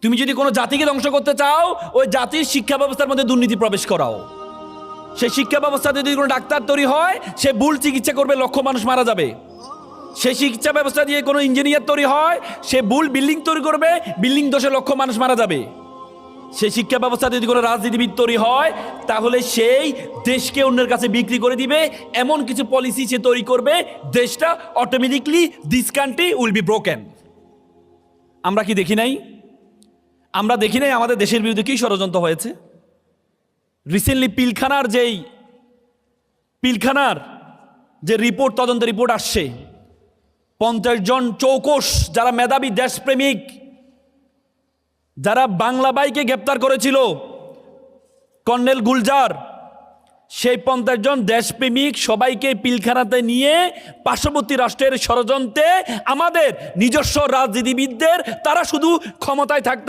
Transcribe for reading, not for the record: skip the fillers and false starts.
তুমি যদি কোনো জাতিকে ধ্বংস করতে চাও, ওই জাতির শিক্ষা ব্যবস্থার মধ্যে দুর্নীতি প্রবেশ করাও। সেই শিক্ষা ব্যবস্থাতে যদি কোনো ডাক্তার তৈরি হয়, সে ভুল চিকিৎসা করবে, লক্ষ মানুষ মারা যাবে। সেই শিক্ষা ব্যবস্থা দিয়ে কোনো ইঞ্জিনিয়ার তৈরি হয়, সে ভুল বিল্ডিং তৈরি করবে, বিল্ডিং দোষে লক্ষ মানুষ মারা যাবে। সেই শিক্ষা ব্যবস্থাতে যদি কোনো রাজনীতিবিদ তৈরি হয়, তাহলে সেই দেশকে অন্যের কাছে বিক্রি করে দিবে, এমন কিছু পলিসি সে তৈরি করবে, দেশটা automatically this country will be broken. আমরা কি দেখি নাই? আমরা দেখি নাই আমাদের দেশের বিরুদ্ধে কি ষড়যন্ত্র হয়েছে? রিসেন্টলি পিলখানার যে রিপোর্ট, তদন্ত রিপোর্ট আসছে, 50 জন চৌকস যারা মেধাবী দেশপ্রেমিক, যারা বাংলা ভাইকে গ্রেপ্তার করেছিল, কর্নেল গুলজার, সেই 50 জন দেশপ্রেমিক সবাইকে পিলখানাতে নিয়ে পার্শ্ববর্তী রাষ্ট্রের ষড়যন্ত্রে আমাদের নিজস্ব রাজনীতিবিদদের, তারা শুধু ক্ষমতায় থাকতে